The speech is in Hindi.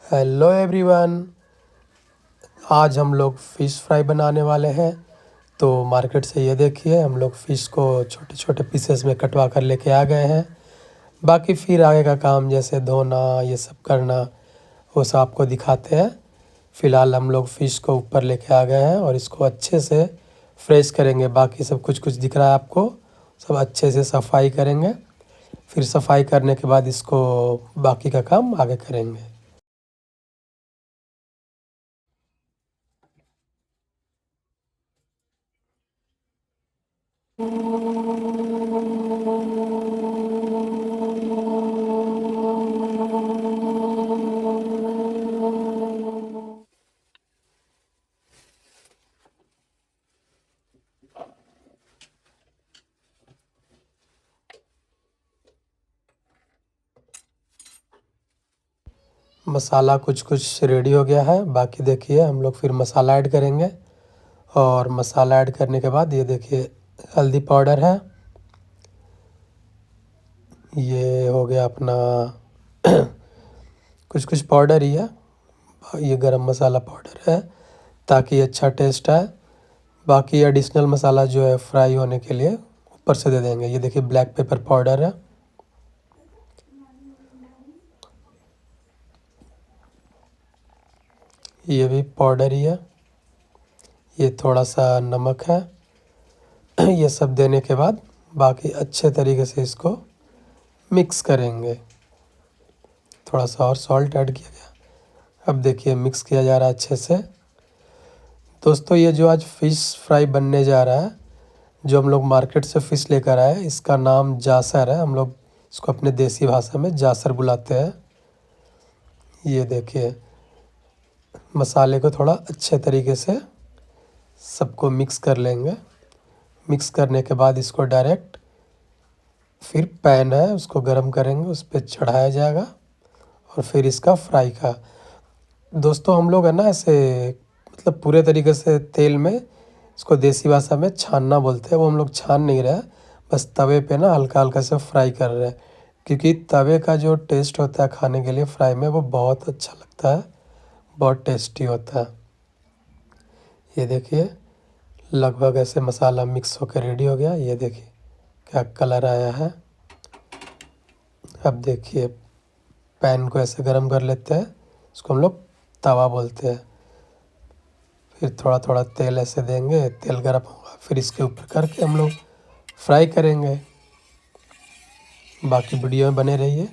Hello everyone. आज हम लोग फ़िश फ्राई बनाने वाले हैं। तो मार्केट से ये देखिए हम लोग फ़िश को छोटे छोटे पीसेस में कटवा कर लेके आ गए हैं। बाकी फिर आगे का काम जैसे धोना ये सब करना वो सब आपको दिखाते हैं। फ़िलहाल हम लोग फ़िश को ऊपर लेके आ गए हैं और इसको अच्छे से फ्रेश करेंगे। बाकी सब कुछ कुछ दिख रहा है आपको, सब अच्छे से सफाई करेंगे। फिर सफाई करने के बाद इसको बाकी का काम आगे करेंगे। मसाला कुछ कुछ रेडी हो गया है। बाकी देखिए हम लोग फिर मसाला ऐड करेंगे। और मसाला ऐड करने के बाद ये देखिए हल्दी पाउडर है, ये हो गया अपना कुछ कुछ पाउडर ही है। ये गरम मसाला पाउडर है ताकि अच्छा टेस्ट आए। बाकी एडिशनल मसाला जो है फ्राई होने के लिए ऊपर से दे देंगे। ये देखिए ब्लैक पेपर पाउडर है। ये भी पाउडर ही है। ये थोड़ा सा नमक है। ये सब देने के बाद बाकी अच्छे तरीके से इसको मिक्स करेंगे। थोड़ा सा और सॉल्ट ऐड किया गया। अब देखिए मिक्स किया जा रहा है अच्छे से। दोस्तों ये जो आज फ़िश फ्राई बनने जा रहा है, जो हम लोग मार्केट से फ़िश लेकर आए, इसका नाम जासर है। हम लोग इसको अपने देसी भाषा में जासर बुलाते हैं। ये देखिए मसाले को थोड़ा अच्छे तरीके से सबको मिक्स कर लेंगे। मिक्स करने के बाद इसको डायरेक्ट फिर पैन है उसको गरम करेंगे, उस पर चढ़ाया जाएगा और फिर इसका फ्राई का। दोस्तों हम लोग है ना ऐसे मतलब पूरे तरीके से तेल में, इसको देसी भाषा में छानना बोलते हैं, वो हम लोग छान नहीं रहे, बस तवे पे ना हल्का हल्का से फ्राई कर रहे हैं। क्योंकि तवे का जो टेस्ट होता है खाने के लिए फ्राई में वो बहुत अच्छा लगता है, बहुत टेस्टी होता है। ये देखिए लगभग ऐसे मसाला मिक्स होकर रेडी हो गया। ये देखिए क्या कलर आया है। अब देखिए पैन को ऐसे गरम कर लेते हैं, इसको हम लोग तवा बोलते हैं। फिर थोड़ा थोड़ा तेल ऐसे देंगे, तेल गर्म होगा फिर इसके ऊपर करके हम लोग फ्राई करेंगे। बाकी वीडियो में बने रहिए।